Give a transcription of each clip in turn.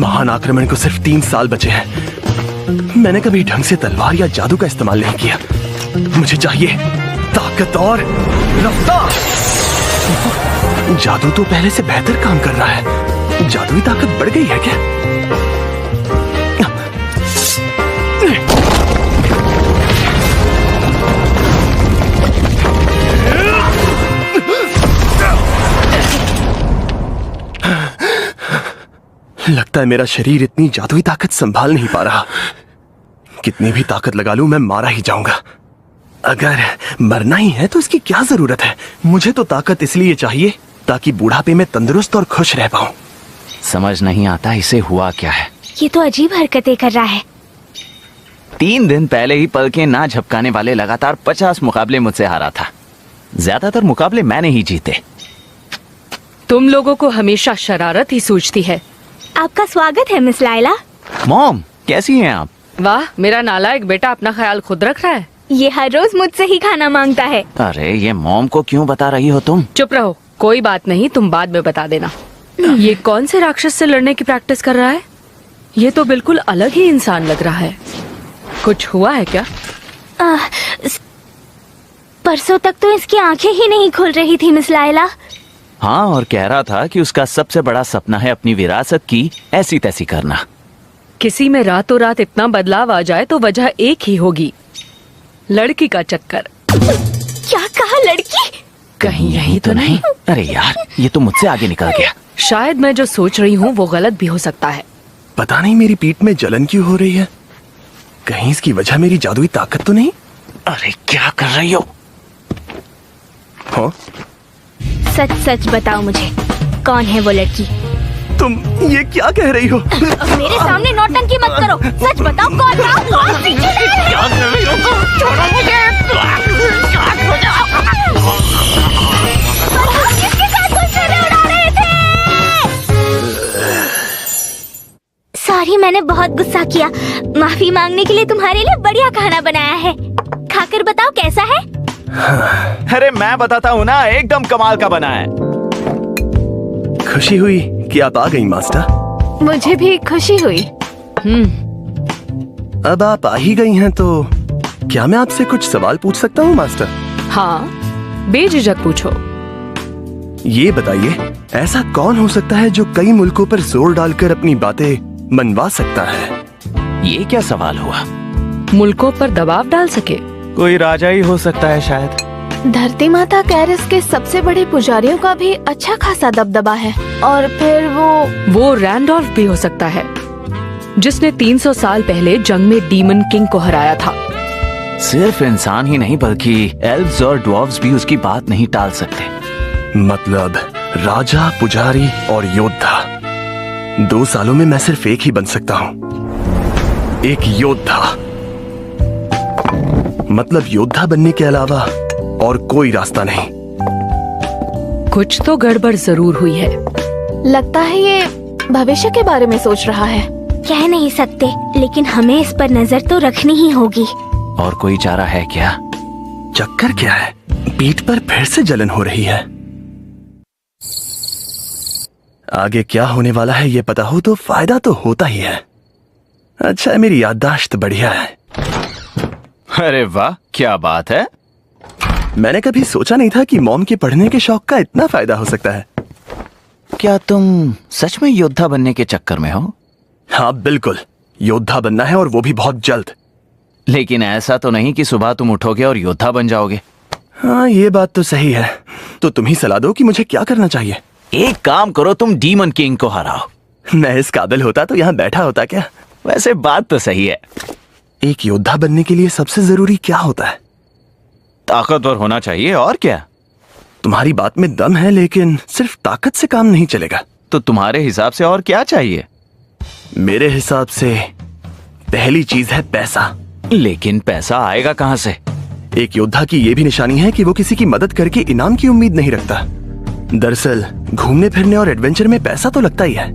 महान आक्रमण को सिर्फ 3 साल बचे हैं। मैंने कभी ढंग से तलवार या जादू का इस्तेमाल नहीं किया। मुझे चाहिए ताकत और रफ्तार। जादू तो पहले से बेहतर काम कर रहा है। जादुई ताकत बढ़ गई है क्या? लगता है मेरा शरीर इतनी जादुई ताकत संभाल नहीं पा रहा। कितनी भी ताकत लगा लूं मैं मारा ही जाऊंगा। अगर मरना ही है तो इसकी क्या जरूरत है? मुझे तो ताकत इसलिए चाहिए ताकि बुढ़ापे में तंदुरुस्त और खुश रह पाऊं। समझ नहीं आता इसे हुआ क्या है। ये तो अजीब हरकतें कर रहा है। 3 दिन पहले ही पलकें ना झपकाने वाले लगातार 50 मुकाबले मुझसे हारा था। ज्यादातर मुकाबले मैंने ही जीते। तुम लोगों को हमेशा शरारत ही सूझती है। आपका स्वागत है मिस लायला। मॉम, कैसी हैं आप? वाह, मेरा नालायक बेटा अपना ख्याल खुद रख रहा है। ये हर रोज मुझसे ही खाना मांगता है। अरे ये मॉम को क्यों बता रही हो तुम? चुप रहो, कोई बात नहीं, तुम बाद में बता देना। ये कौन से राक्षस से लड़ने की प्रैक्टिस कर रहा है? ये तो बिल्कुल अलग ही इंसान लग रहा है। कुछ हुआ है क्या? परसों तक तो इसकी आंखें ही नहीं खुल रही थी मिस लायला। हाँ, और कह रहा था कि उसका सबसे बड़ा सपना है अपनी विरासत की ऐसी तैसी करना। किसी में रातों रात इतना बदलाव आ जाए तो वजह एक ही होगी, लड़की का चक्कर। क्या कहा? लड़की? कहीं यही तो नहीं? अरे यार, ये तो मुझसे आगे निकल गया। शायद मैं जो सोच रही हूँ वो गलत भी हो सकता है। पता नहीं मेरी पीठ में जलन क्यों हो रही है। कहीं इसकी वजह मेरी जादुई ताकत तो नहीं? अरे क्या कर रही हो? हाँ? सच सच बताओ मुझे, कौन है वो लड़की? तुम ये क्या कह रही हो? मेरे सामने नौटंकी मत करो। सच बताओ, कौन था? कौन सी चुड़ैल है? छोड़ो मुझे। किसके साथ गुलछर्रे उड़ा रहे थे? सॉरी, मैंने बहुत गुस्सा किया। माफी मांगने के लिए तुम्हारे लिए बढ़िया खाना बनाया है। खाकर बताओ कैसा है? अरे मैं बताता हूँ ना, एकदम कमाल का बना है। खुशी हुई कि आप आ गई मास्टर। मुझे भी खुशी हुई। अब आप आ ही गई हैं तो क्या मैं आपसे कुछ सवाल पूछ सकता हूँ मास्टर? हाँ, बेझिझक पूछो। ये बताइए, ऐसा कौन हो सकता है जो कई मुल्कों पर जोर डालकर अपनी बातें मनवा सकता है? ये क्या सवाल हुआ? मुल्कों पर दबाव डाल सके? कोई राजा ही हो सकता है शायद। धरती माता कैरिस के सबसे बड़े पुजारियों का भी अच्छा खासा दबदबा है। और फिर वो रैंडोल्फ भी हो सकता है, जिसने 300 साल पहले जंग में डीमन किंग को हराया था। सिर्फ इंसान ही नहीं बल्कि एल्व्स और ड्वार्फ्स भी उसकी बात नहीं टाल सकते। मतलब राजा, पुजारी और योद्धा। 2 सालों में मैं सिर्फ एक ही बन सकता हूँ, एक योद्धा। मतलब योद्धा बनने के अलावा और कोई रास्ता नहीं। कुछ तो गड़बड़ जरूर हुई है। लगता है ये भविष्य के बारे में सोच रहा है। कह नहीं सकते, लेकिन हमें इस पर नजर तो रखनी ही होगी। और कोई चारा है क्या? चक्कर क्या है? पीठ पर फिर से जलन हो रही है। आगे क्या होने वाला है ये पता हो तो फायदा तो होता ही है। अच्छा है मेरी याददाश्त बढ़िया है। अरे वाह, क्या बात है। मैंने कभी सोचा नहीं था कि मॉम के पढ़ने के शौक का इतना फायदा हो सकता है। क्या तुम सच में योद्धा बनने के चक्कर में हो? हाँ बिल्कुल, योद्धा बनना है और वो भी बहुत जल्द। लेकिन ऐसा तो नहीं कि सुबह तुम उठोगे और योद्धा बन जाओगे। हाँ ये बात तो सही है। तो तुम ही सलाह दो कि मुझे क्या करना चाहिए। एक काम करो, तुम डीमन किंग को हराओ। मैं इस काबिल होता तो यहाँ बैठा होता क्या? वैसे बात तो सही है। एक योद्धा बनने के लिए सबसे जरूरी क्या होता है? ताकतवर होना चाहिए, और क्या। तुम्हारी बात में दम है, लेकिन सिर्फ ताकत से काम नहीं चलेगा। तो तुम्हारे हिसाब से और क्या चाहिए? मेरे हिसाब से पहली चीज है पैसा। लेकिन पैसा आएगा कहाँ से? एक योद्धा की ये भी निशानी है कि वो किसी की मदद करके इनाम की उम्मीद नहीं रखता। दरअसल घूमने फिरने और एडवेंचर में पैसा तो लगता ही है।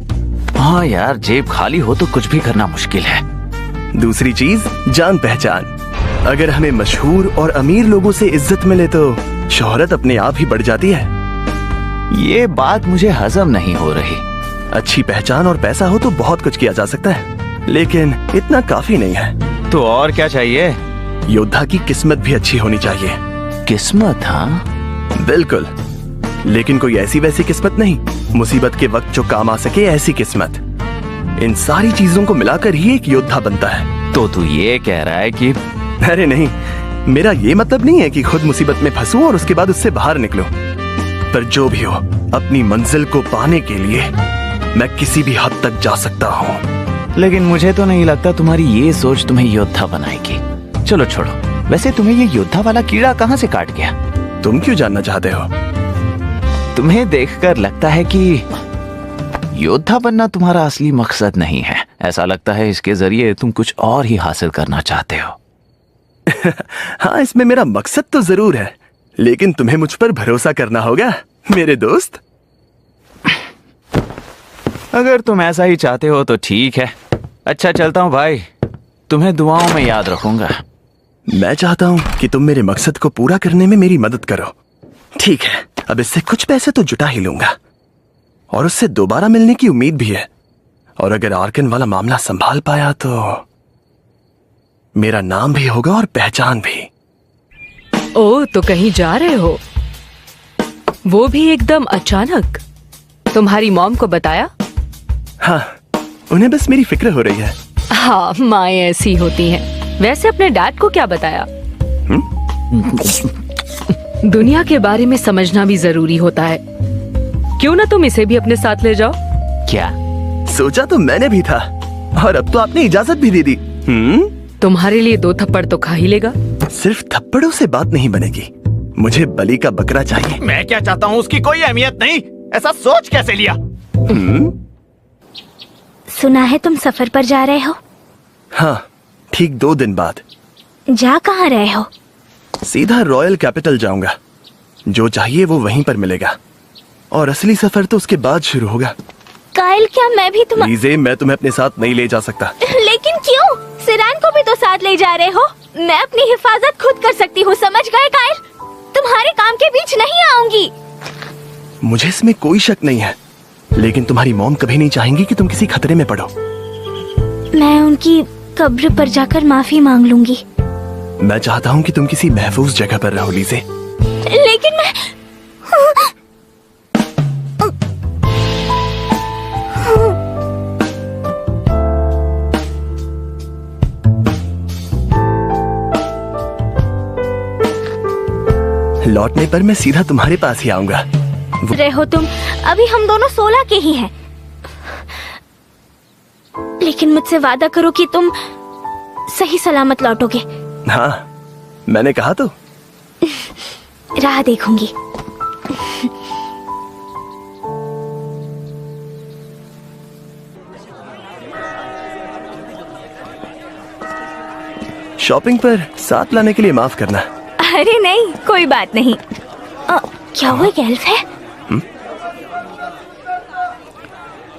हाँ यार, जेब खाली हो तो कुछ भी करना मुश्किल है। दूसरी चीज जान पहचान। अगर हमें मशहूर और अमीर लोगों से इज्जत मिले तो शोहरत अपने आप ही बढ़ जाती है। ये बात मुझे हजम नहीं हो रही। अच्छी पहचान और पैसा हो तो बहुत कुछ किया जा सकता है, लेकिन इतना काफी नहीं है। तो और क्या चाहिए? योद्धा की किस्मत भी अच्छी होनी चाहिए। किस्मत? हाँ, बिल्कुल, लेकिन कोई ऐसी वैसी किस्मत नहीं, मुसीबत के वक्त जो काम आ सके ऐसी किस्मत। इन सारी चीजों को मिलाकर ही एक योद्धा बनता है। तो तू ये कह रहा है कि अरे नहीं, मेरा ये मतलब नहीं है कि खुद मुसीबत में फंसूं और उसके बाद उससे बाहर निकलूं। पर जो भी हो, अपनी मंजिल को पाने के लिए मैं किसी भी हद तक जा सकता हूँ। लेकिन मुझे तो नहीं लगता तुम्हारी ये सोच तुम्हें योद्धा बनाएगी। चलो छोड़ो, वैसे तुम्हें ये योद्धा वाला कीड़ा कहाँ से काट गया? तुम क्यों जानना चाहते हो? तुम्हें देखकर लगता है कि योद्धा बनना तुम्हारा असली मकसद नहीं है। ऐसा लगता है इसके जरिए तुम कुछ और ही हासिल करना चाहते हो। हाँ, इसमें मेरा मकसद तो जरूर है, लेकिन तुम्हें मुझ पर भरोसा करना होगा मेरे दोस्त। अगर तुम ऐसा ही चाहते हो तो ठीक है। अच्छा, चलता हूँ भाई, तुम्हें दुआओं में याद रखूंगा। मैं चाहता हूँ कि तुम मेरे मकसद को पूरा करने में मेरी मदद करो। ठीक है, अब इससे कुछ पैसे तो जुटा ही लूंगा और उससे दोबारा मिलने की उम्मीद भी है। और अगर आर्कन वाला मामला संभाल पाया तो मेरा नाम भी होगा और पहचान भी। ओ, तो कहीं जा रहे हो? वो भी एकदम अचानक? तुम्हारी मॉम को बताया? हाँ, उन्हें बस मेरी फिक्र हो रही है। हाँ, माएं ऐसी होती हैं। वैसे अपने डैड को क्या बताया? दुनिया के बारे में समझना भी जरूरी होता है। क्यों ना तुम इसे भी अपने साथ ले जाओ? क्या? सोचा तो मैंने भी था, और अब तो आपने इजाजत भी दे दी। तुम्हारे लिए 2 थप्पड़ तो खा ही लेगा। सिर्फ थप्पड़ों से बात नहीं बनेगी, मुझे बलि का बकरा चाहिए। मैं क्या चाहता हूँ उसकी कोई अहमियत नहीं। ऐसा सोच कैसे लिया? सुना है तुम सफर पर जा रहे हो? हाँ, ठीक 2 दिन बाद। जा कहाँ रहे हो? सीधा रॉयल कैपिटल जाऊंगा। जो चाहिए वो वहीं पर मिलेगा, और असली सफर तो उसके बाद शुरू होगा। काइल, क्या मैं भी तुम? लीजे, मैं तुम्हें अपने साथ नहीं ले जा सकता। लेकिन क्यों? सिरान को भी तो साथ ले जा रहे हो। मैं अपनी हिफाजत खुद कर सकती हूँ, समझ गए काइल? तुम्हारे काम के बीच नहीं आऊंगी। मुझे इसमें कोई शक नहीं है, लेकिन तुम्हारी मॉम कभी नहीं चाहेंगी कि तुम किसी खतरे में पड़ो। मैं उनकी कब्र पर जाकर माफी मांग लूंगी। मैं चाहता हूँ कि तुम किसी महफूज जगह पर रहो लीजे। लेकिन मैं लौटने पर मैं सीधा तुम्हारे पास ही आऊंगा। रहे हो तुम? अभी हम दोनों 16 के ही हैं। लेकिन मुझसे वादा करो कि तुम सही सलामत लौटोगे। हाँ, मैंने कहा तो। राह देखूंगी। शॉपिंग पर साथ लाने के लिए माफ करना। अरे नहीं, कोई बात नहीं। क्या वो एक एल्फ है?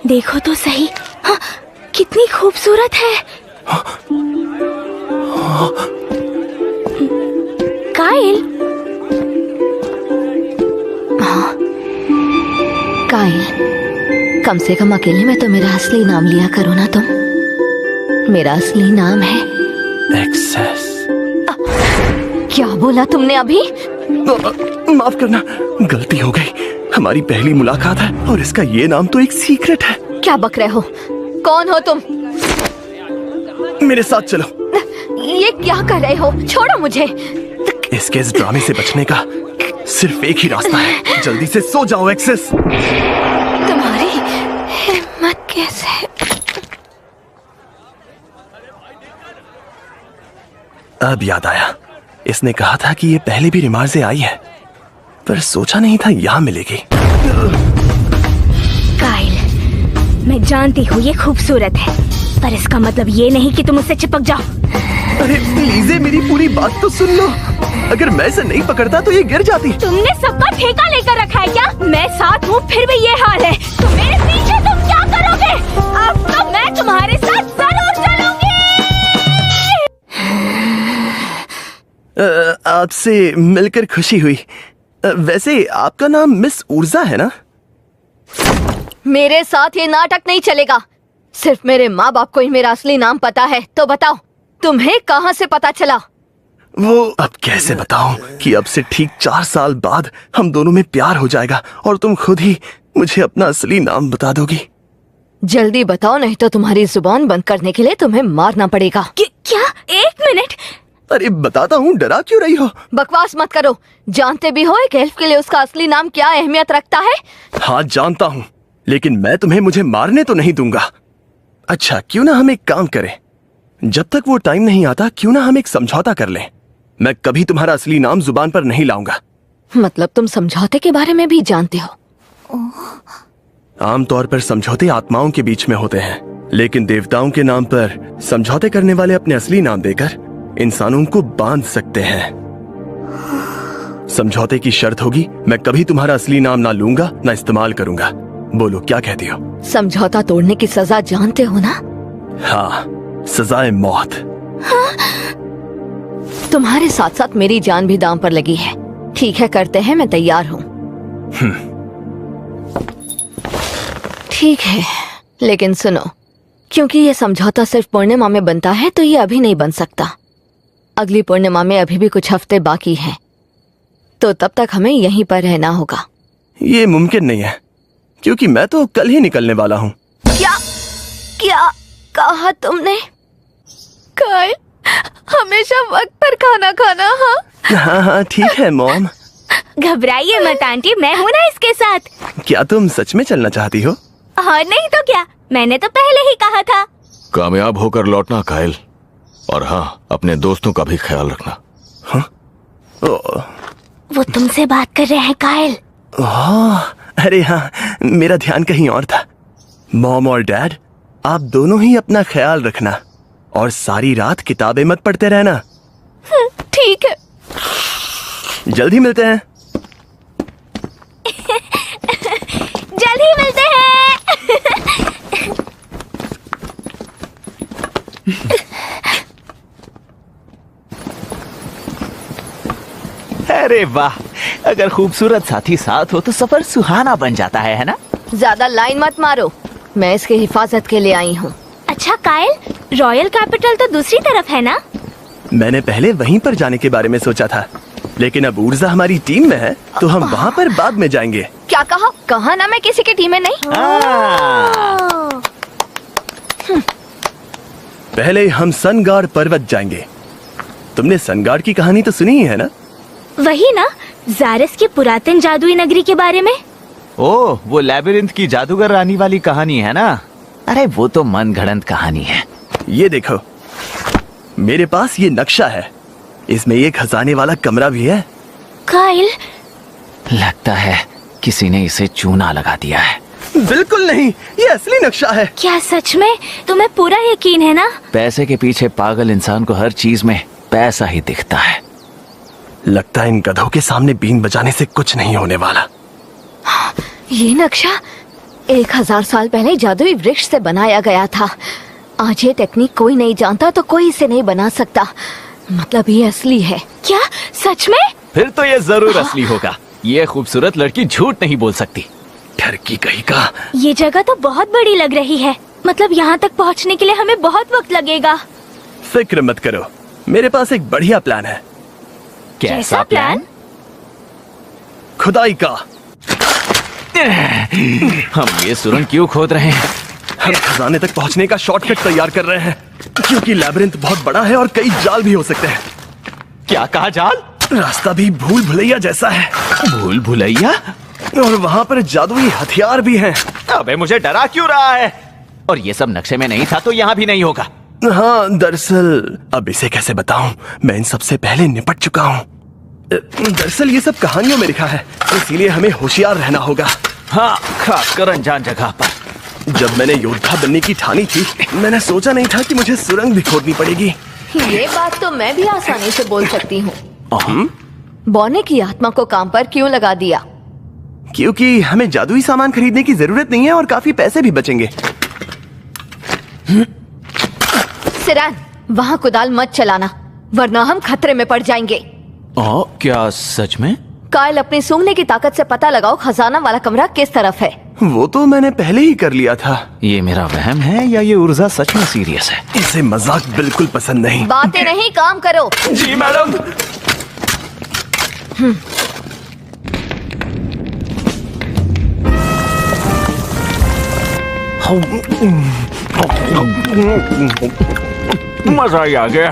देखो तो सही। हाँ, कितनी खूबसूरत है। काइल, काइल, कम से कम अकेले में तो मेरा असली नाम लिया करो ना तुम। मेरा असली नाम है एक्सेस। क्या बोला तुमने अभी? माफ करना, गलती हो गई। हमारी पहली मुलाकात है और इसका ये नाम तो एक सीक्रेट है। क्या बक रहे हो? कौन हो तुम? मेरे साथ चलो। ये क्या कर रहे हो? छोड़ो मुझे। इस ड्रामे से बचने का सिर्फ एक ही रास्ता है। जल्दी से सो जाओ एक्सेस। तुम्हारी हिम्मत कैसे? अब याद आया, इसने कहा था कि ये पहले भी रिमार से आई है, पर सोचा नहीं था यहाँ मिलेगी। काइल, मैं जानती हूँ ये खूबसूरत है, पर इसका मतलब ये नहीं कि तुम उससे चिपक जाओ। अरे लीजे, मेरी पूरी बात तो सुन लो। अगर मैं इसे नहीं पकड़ता तो ये गिर जाती। तुमने सबका ठेका लेकर रखा है क्या? मैं साथ हूँ फिर भी ये हाल है। तो मेरे पीछे तुम क्या करोगे? अब तो मैं तुम्हारे साथ जरूर चलूंगी। आपसे मिलकर खुशी हुई। वैसे आपका नाम मिस ऊर्जा है ना? मेरे साथ ये नाटक नहीं चलेगा। सिर्फ मेरे माँ बाप को ही मेरा असली नाम पता है। तो बताओ, तुम्हें कहाँ से पता चला? वो अब कैसे बताऊं कि अब से ठीक 4 साल बाद हम दोनों में प्यार हो जाएगा और तुम खुद ही मुझे अपना असली नाम बता दोगी। जल्दी बताओ, नहीं तो तुम्हारी जुबान बंद करने के लिए तुम्हें मारना पड़ेगा। क्या? 1 मिनट। अरे बताता हूँ, डरा क्यों रही हो? बकवास मत करो। जानते भी हो एक एल्फ के लिए उसका असली नाम क्या अहमियत रखता है? हाँ जानता हूँ, लेकिन मैं तुम्हें मुझे मारने तो नहीं दूंगा। अच्छा, क्यों ना हम एक काम करें, जब तक वो टाइम नहीं आता क्यों ना हम एक समझौता कर लें। मैं कभी तुम्हारा असली नाम जुबान पर नहीं लाऊंगा। मतलब तुम समझौते के बारे में भी जानते हो? आमतौर पर समझौते आत्माओं के बीच में होते हैं, लेकिन देवताओं के नाम पर समझौते करने वाले अपने असली नाम देकर इंसानों को बांध सकते हैं। समझौते की शर्त होगी, मैं कभी तुम्हारा असली नाम ना लूंगा ना इस्तेमाल करूंगा। बोलो क्या कहती हो? समझौता तोड़ने की सजा जानते हो ना? हाँ, सजाए मौत। तुम्हारे साथ साथ मेरी जान भी दांव पर लगी है। ठीक है, करते हैं, मैं तैयार हूँ। ठीक है, लेकिन सुनो, क्योंकि ये समझौता सिर्फ पूर्णिमा में बनता है तो ये अभी नहीं बन सकता। अगली पूर्णिमा में अभी भी कुछ हफ्ते बाकी हैं, तो तब तक हमें यहीं पर रहना होगा। ये मुमकिन नहीं है, क्योंकि मैं तो कल ही निकलने वाला हूँ। क्या क्या कहा तुमने? कायल, हमेशा वक्त पर खाना खाना। हाँ हाँ ठीक है मॉम। घबराइए मत आंटी, मैं हूँ ना इसके साथ। क्या तुम सच में चलना चाहती हो? और नहीं तो क्या, मैंने तो पहले ही कहा था। कामयाब होकर लौटना कायल, और हाँ, अपने दोस्तों का भी ख्याल रखना। वो तुमसे बात कर रहे हैं कायल। अरे हाँ, मेरा ध्यान कहीं और था। मॉम और डैड, आप दोनों ही अपना ख्याल रखना और सारी रात किताबें मत पढ़ते रहना। ठीक है। जल्दी मिलते हैं। जल्दी मिलते हैं। अरे वाह, अगर खूबसूरत साथी साथ हो तो सफर सुहाना बन जाता है ना? ज्यादा लाइन मत मारो, मैं इसकी हिफाजत के लिए आई हूँ। अच्छा कायल, रॉयल कैपिटल तो दूसरी तरफ है ना? मैंने पहले वहीं पर जाने के बारे में सोचा था, लेकिन अब ऊर्जा हमारी टीम में है तो हम वहाँ पर बाद में जाएंगे। क्या कहा? कहा ना मैं किसी की टीम में नहीं। पहले हम सनगार्ड पर्वत जाएंगे। तुमने सनगार्ड की कहानी तो सुनी ही है ना? वही ना, ज़ारेस की पुरातन जादुई नगरी के बारे में। ओह, वो लैबिरिंथ की जादूगर रानी वाली कहानी है ना? अरे वो तो मन गढ़ंत कहानी है। ये देखो, मेरे पास ये नक्शा है, इसमें एक खजाने वाला कमरा भी है। कायल, लगता है किसी ने इसे चूना लगा दिया है। बिल्कुल नहीं, ये असली नक्शा है। क्या सच में? तुम्हें पूरा यकीन है ना? पैसे के पीछे पागल इंसान को हर चीज में पैसा ही दिखता है। लगता है इन गधों के सामने बीन बजाने से कुछ नहीं होने वाला। ये नक्शा 1000 साल पहले जादुई वृक्ष से बनाया गया था। आज ये टेक्निक कोई नहीं जानता तो कोई इसे नहीं बना सकता। मतलब ये असली है। क्या सच में? फिर तो ये जरूर असली होगा। ये खूबसूरत लड़की झूठ नहीं बोल सकती। डर की कहीं का। ये जगह तो बहुत बड़ी लग रही है। मतलब यहाँ तक पहुँचने के लिए हमें बहुत वक्त लगेगा। फिक्र मत करो, मेरे पास एक बढ़िया प्लान है। कैसा प्लान? खुदाई का। हम ये सुरंग क्यों खोद रहे हैं? हम खजाने तक पहुंचने का शॉर्टकट तैयार कर रहे हैं, क्योंकि लैबिरिंथ बहुत बड़ा है और कई जाल भी हो सकते हैं। क्या कहा? जाल? रास्ता भी भूल भुलैया जैसा है। भूल भुलैया? और वहाँ पर जादुई हथियार भी हैं। अबे मुझे डरा क्यों रहा है? और ये सब नक्शे में नहीं था तो यहाँ भी नहीं होगा। हाँ, दरअसल अब इसे कैसे बताऊं, मैं इन सबसे पहले निपट चुका हूँ। दरअसल ये सब कहानियों में लिखा है, इसीलिए हमें होशियार रहना होगा। हाँ, खासकर अनजान जगह पर। जब मैंने योद्धा बनने की ठानी थी, मैंने सोचा नहीं था कि मुझे सुरंग भी खोदनी पड़ेगी। ये बात तो मैं भी आसानी से बोल सकती हूँ। बौने की आत्मा को काम पर क्यों लगा दिया? क्योंकि हमें जादुई सामान खरीदने की जरूरत नहीं है और काफी पैसे भी बचेंगे। सिरान, वहाँ कुदाल मत चलाना, वरना हम खतरे में पड़ जाएंगे। क्या सच में? कायल, अपनी सूंघने की ताकत से पता लगाओ खजाना वाला कमरा किस तरफ है। वो तो मैंने पहले ही कर लिया था। ये मेरा वहम है या ये ऊर्जा सच में सीरियस है? इसे मजाक बिल्कुल पसंद नहीं। बातें नहीं, काम करो। जी मैडम। मजा ही आ गया।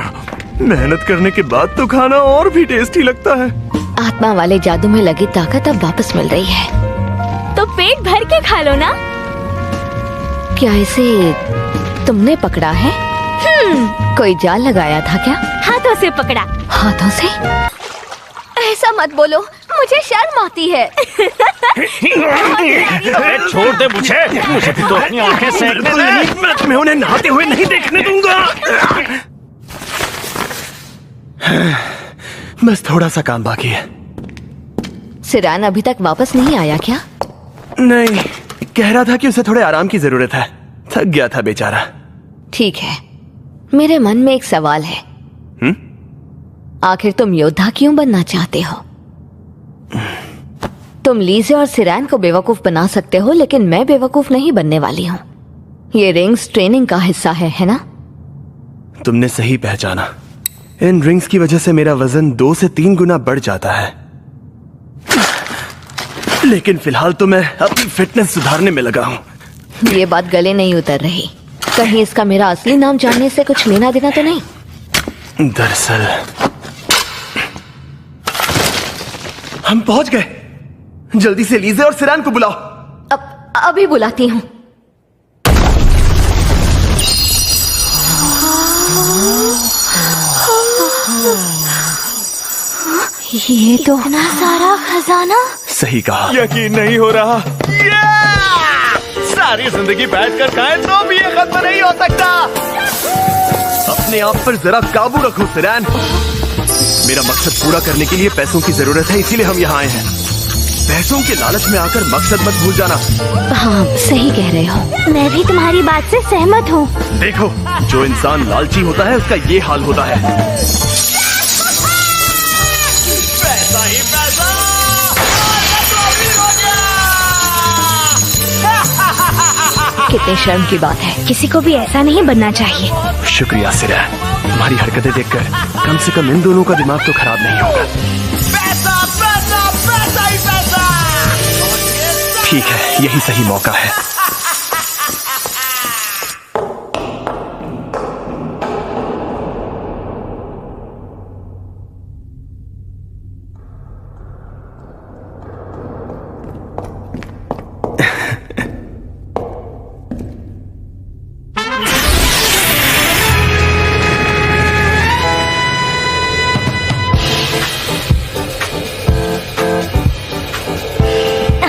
मेहनत करने के बाद तो खाना और भी टेस्टी लगता है। आत्मा वाले जादू में लगी ताकत अब वापस मिल रही है। तो पेट भर के खा लो ना। क्या इसे तुमने पकड़ा है? कोई जाल लगाया था क्या? हाथों से पकड़ा। हाथों से? ऐसा मत बोलो, मुझे शर्म आती है। छोड़ दे मुझे भी तो अपनी आंखें सेकने दे। मैं उन्हें नहाते हुए नहीं देखने दूंगा। बस थोड़ा सा काम बाकी है। सिरान अभी तक वापस नहीं आया क्या? नहीं, कह रहा था कि उसे थोड़े आराम की जरूरत है। थक गया था बेचारा। ठीक है, मेरे मन में एक सवाल है। आखिर तुम योद्धा क्यों बनना चाहते हो? तुम लीजे और सिरान को बेवकूफ बना सकते हो, लेकिन मैं बेवकूफ नहीं बनने वाली हूँ। ये रिंग्स ट्रेनिंग का हिस्सा है ना? तुमने सही पहचाना। इन रिंग्स की वजह से मेरा वजन 2 से 3 गुना बढ़ जाता है। लेकिन फिलहाल तो मैं अपनी फिटनेस सुधारने में लगा हूँ। ये बात गले नहीं उतर रही। कहीं इसका मेरा असली नाम जानने से कुछ लेना देना तो नहीं? दरअसल हम पहुंच गए। जल्दी से लीजे और सिरान को बुलाओ। अभी बुलाती हूँ। ये तो इतना सारा खजाना। सही कहा। यकीन नहीं हो रहा। सारी जिंदगी बैठकर खाएं तो भी ये खत्म नहीं हो सकता। अपने आप पर जरा काबू रखो सिरान। मेरा मकसद पूरा करने के लिए पैसों की जरूरत है, इसीलिए हम यहाँ आए हैं। पैसों के लालच में आकर मकसद मत भूल जाना। हाँ, सही कह रहे हो। मैं भी तुम्हारी बात से सहमत हूँ। देखो, जो इंसान लालची होता है उसका ये हाल होता है। पैसा ही पैसा। कितनी शर्म की बात है। किसी को भी ऐसा नहीं बनना चाहिए। शुक्रिया सिरान। तुम्हारी हरकतें देखकर कम से कम इन दोनों का दिमाग तो खराब नहीं होगा। पैसा पैसा पैसा ही पैसा। ठीक है, यही सही मौका है।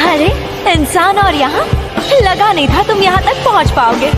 अरे इंसान, और यहाँ लगा नहीं था तुम यहाँ तक पहुँच पाओगे।